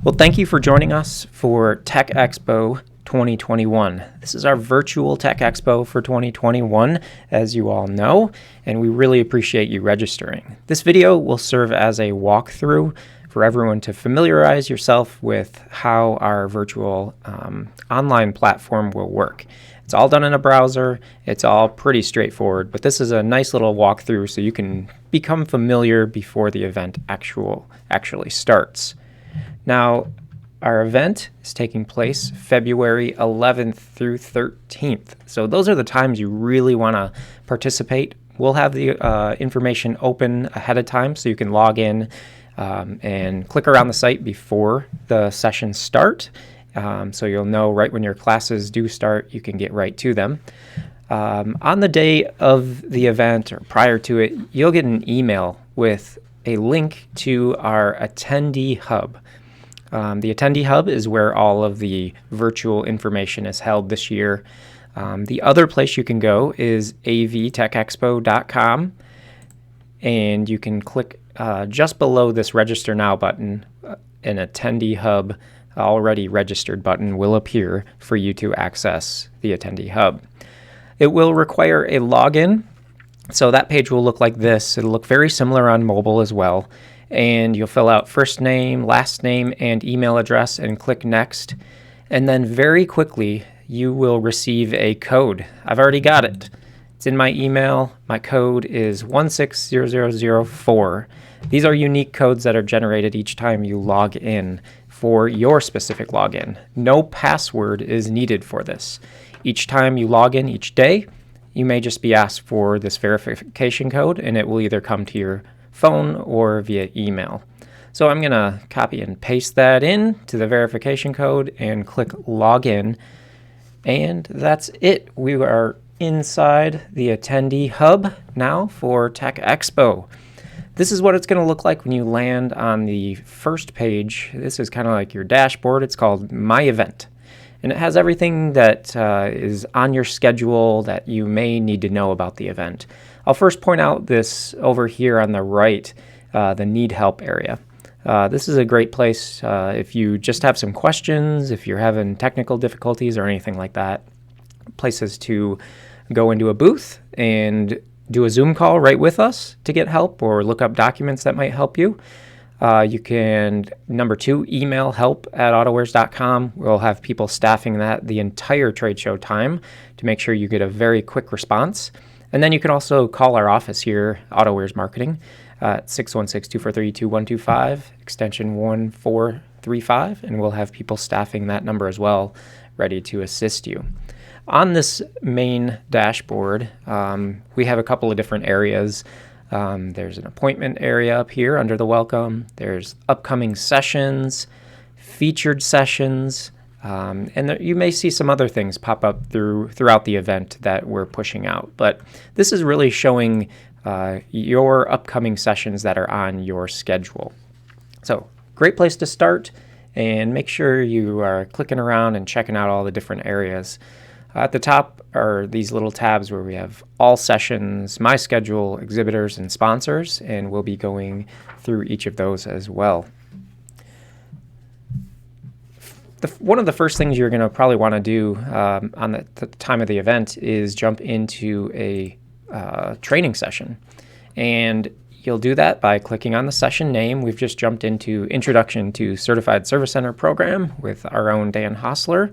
Well, thank you for joining us for Tech Expo 2021. This is our virtual Tech Expo for 2021, as you all know, and we really appreciate you registering. This video will serve as a walkthrough for everyone to familiarize yourself with how our virtual online platform will work. It's all done in a browser. It's all pretty straightforward, but this is a nice little walkthrough so you can become familiar before the event actually starts. Now, our event is taking place February 11th through 13th. So those are the times you really want to participate. We'll have the information open ahead of time so you can log in and click around the site before the sessions start. So you'll know right when your classes do start, you can get right to them. On the day of the event or prior to it, you'll get an email with a link to our Attendee Hub. The Attendee Hub is where all of the virtual information is held this year. The other place you can go is avtechexpo.com, and you can click just below this Register Now button. An Attendee Hub already registered button will appear for you to access the Attendee Hub. It will require a login, so that page will look like this. It'll look very similar on mobile as well. And you'll fill out first name, last name, and email address and click Next. And then very quickly, you will receive a code. I've already got it. It's in my email. My code is 160004. These are unique codes that are generated each time you log in for your specific login. No password is needed for this. Each time you log in each day, you may just be asked for this verification code, and it will either come to your phone or via email. So I'm going to copy and paste that in to the verification code and click Login. And that's it. We are inside the Attendee Hub now for Tech Expo. This is what it's going to look like when you land on the first page. This is kind of like your dashboard. It's called My Event. And it has everything that is on your schedule that you may need to know about the event. I'll first point out this over here on the right, the Need Help area. This is a great place if you just have some questions, if you're having technical difficulties or anything like that. Places to go into a booth and do a Zoom call right with us to get help or look up documents that might help you. You can, number 2, email help@autowares.com. We'll have people staffing that the entire trade show time to make sure you get a very quick response. And then you can also call our office here, Autowares Marketing, at 616-243-2125, extension 1435, and we'll have people staffing that number as well, ready to assist you. On this main dashboard, we have a couple of different areas. There's an appointment area up here under the welcome. There's upcoming sessions, featured sessions, and you may see some other things pop up throughout the event that we're pushing out. But this is really showing your upcoming sessions that are on your schedule. So great place to start, and make sure you are clicking around and checking out all the different areas. At the top are these little tabs where we have all sessions, my schedule, exhibitors, and sponsors, and we'll be going through each of those as well. One of the first things you're going to probably want to do on the time of the event is jump into a training session. And you'll do that by clicking on the session name. We've just jumped into Introduction to Certified Service Center Program with our own Dan Hostler.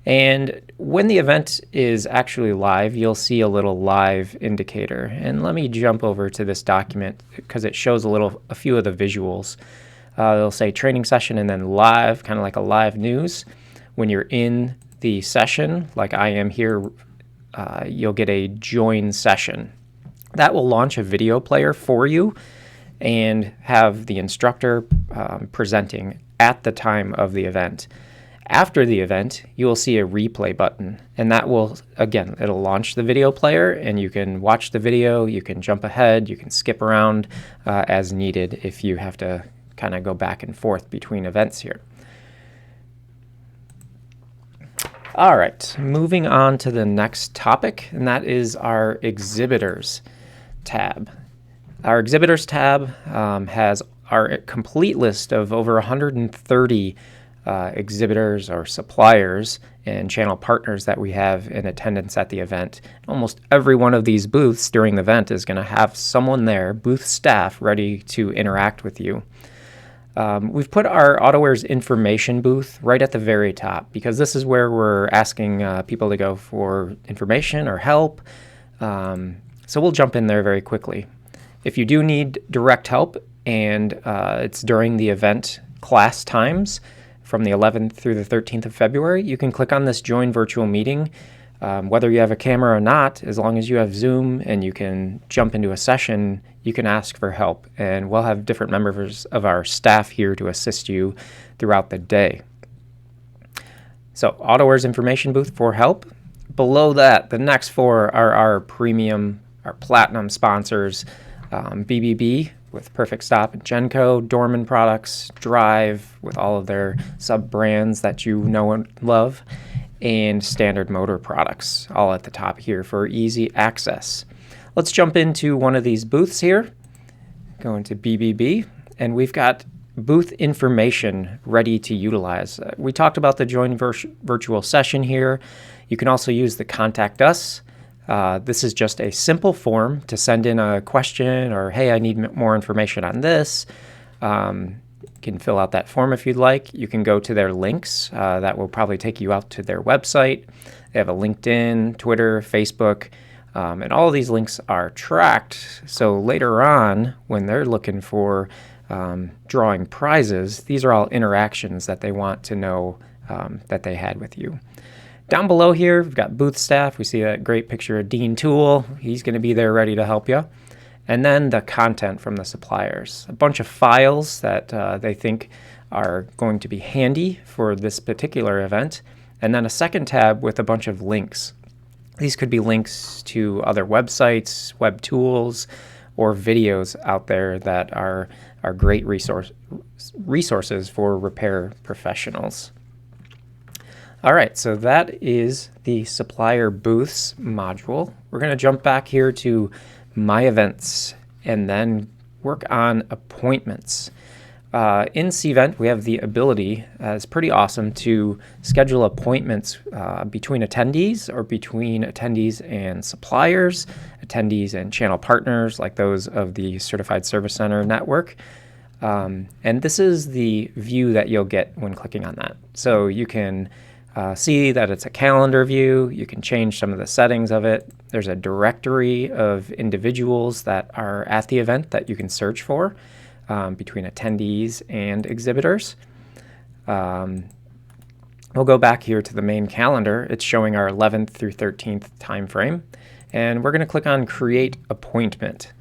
And when the event is actually live, you'll see a little live indicator. And let me jump over to this document because it shows a few of the visuals. It'll say training session and then live, kind of like a live news. When you're in the session, like I am here, you'll get a join session. That will launch a video player for you and have the instructor presenting at the time of the event. After the event, you will see a replay button, and that will, again, it'll launch the video player, and you can watch the video, you can jump ahead, you can skip around as needed if you have to kind of go back and forth between events here. All right, moving on to the next topic, and that is our exhibitors tab. Our exhibitors tab has our complete list of over 130 exhibitors or suppliers and channel partners that we have in attendance at the event. Almost every one of these booths during the event is going to have someone there, booth staff, ready to interact with you. We've put our AutoWare's information booth right at the very top because this is where we're asking people to go for information or help. So we'll jump in there very quickly. If you do need direct help and it's during the event class times from the 11th through the 13th of February, you can click on this Join Virtual Meeting. Whether you have a camera or not, as long as you have Zoom and you can jump into a session, you can ask for help. And we'll have different members of our staff here to assist you throughout the day. So AutoWare's information booth for help. Below that, the next four are our premium, our platinum sponsors, BBB with Perfect Stop and Genco, Dorman Products, Drive with all of their sub-brands that you know and love, and Standard Motor Products, all at the top here for easy access. Let's jump into one of these booths here. Go into BBB, and we've got booth information ready to utilize. We talked about the Join Virtual Session here. You can also use the Contact Us. This is just a simple form to send in a question or, hey, I need more information on this. You can fill out that form if you'd like. You can go to their links. That will probably take you out to their website. They have a LinkedIn, Twitter, Facebook, and all of these links are tracked. So later on, when they're looking for drawing prizes, these are all interactions that they want to know that they had with you. Down below here, we've got booth staff. We see that great picture of Dean Toole. He's going to be there ready to help you. And then the content from the suppliers. A bunch of files that they think are going to be handy for this particular event. And then a second tab with a bunch of links. These could be links to other websites, web tools, or videos out there that are great resources for repair professionals. All right, so that is the supplier booths module. We're going to jump back here to My Events and then work on appointments. In Cvent, we have the ability, it's pretty awesome, to schedule appointments between attendees or between attendees and suppliers, attendees and channel partners like those of the Certified Service Center network. And this is the view that you'll get when clicking on that. So you can see that it's a calendar view. You can change some of the settings of it. There's a directory of individuals that are at the event that you can search for between attendees and exhibitors. We'll go back here to the main calendar. It's showing our 11th through 13th time frame. And we're going to click on Create Appointment.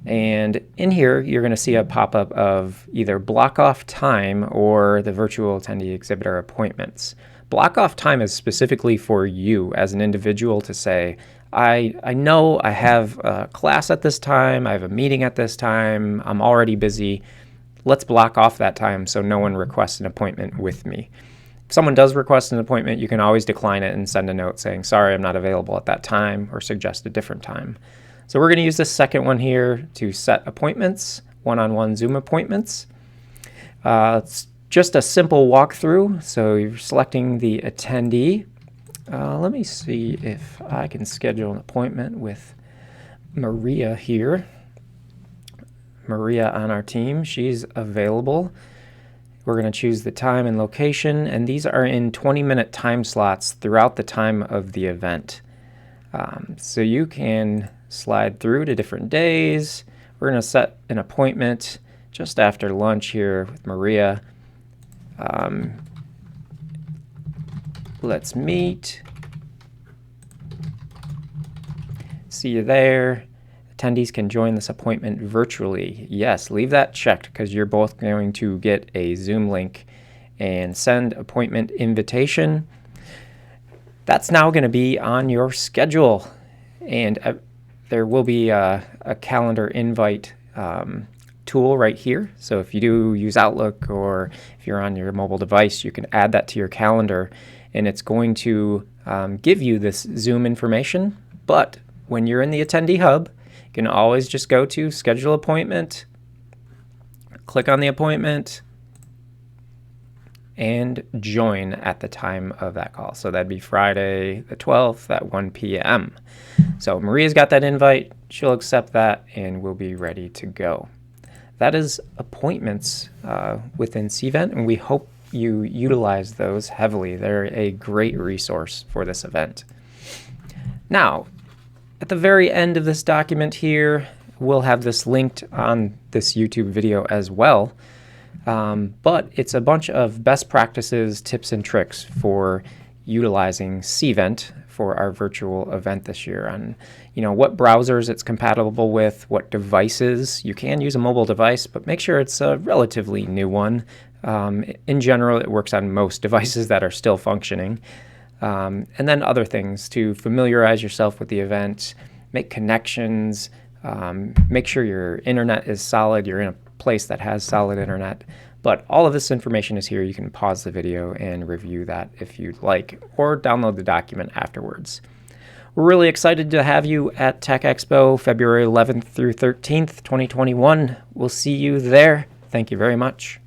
And in here, you're going to see a pop-up of either block off time or the virtual attendee exhibitor appointments. Block off time is specifically for you as an individual to say, I know I have a class at this time, I have a meeting at this time, I'm already busy. Let's block off that time so no one requests an appointment with me. If someone does request an appointment, you can always decline it and send a note saying, sorry, I'm not available at that time, or suggest a different time. So we're going to use this second one here to set appointments, one-on-one Zoom appointments. It's just a simple walkthrough. So you're selecting the attendee. Let me see if I can schedule an appointment with Maria here. Maria on our team, she's available. We're going to choose the time and location, and these are in 20-minute time slots throughout the time of the event. So you can slide through to different days. We're going to set an appointment just after lunch here with Maria. Let's meet. See you there. Attendees can join this appointment virtually. Yes, leave that checked because you're both going to get a Zoom link and send appointment invitation. That's now going to be on your schedule, and there will be a calendar invite tool right here. So if you do use Outlook or if you're on your mobile device, you can add that to your calendar, and it's going to give you this Zoom information. But when you're in the attendee hub, you can always just go to schedule appointment, click on the appointment, and join at the time of that call. So that'd be Friday the 12th at 1 p.m. So Maria's got that invite. She'll accept that, and we'll be ready to go. That is appointments within Cvent, and we hope you utilize those heavily. They're a great resource for this event. Now, at the very end of this document here, we'll have this linked on this YouTube video as well. But it's a bunch of best practices, tips, and tricks for utilizing Cvent for our virtual event this year, on what browsers it's compatible with, what devices. You can use a mobile device, but make sure it's a relatively new one. In general, it works on most devices that are still functioning. And then other things to familiarize yourself with the event, make connections, make sure your internet is solid, you're in a place that has solid internet. But all of this information is here. You can pause the video and review that if you'd like, or download the document afterwards. We're really excited to have you at Tech Expo, February 11th through 13th, 2021. We'll see you there. Thank you very much.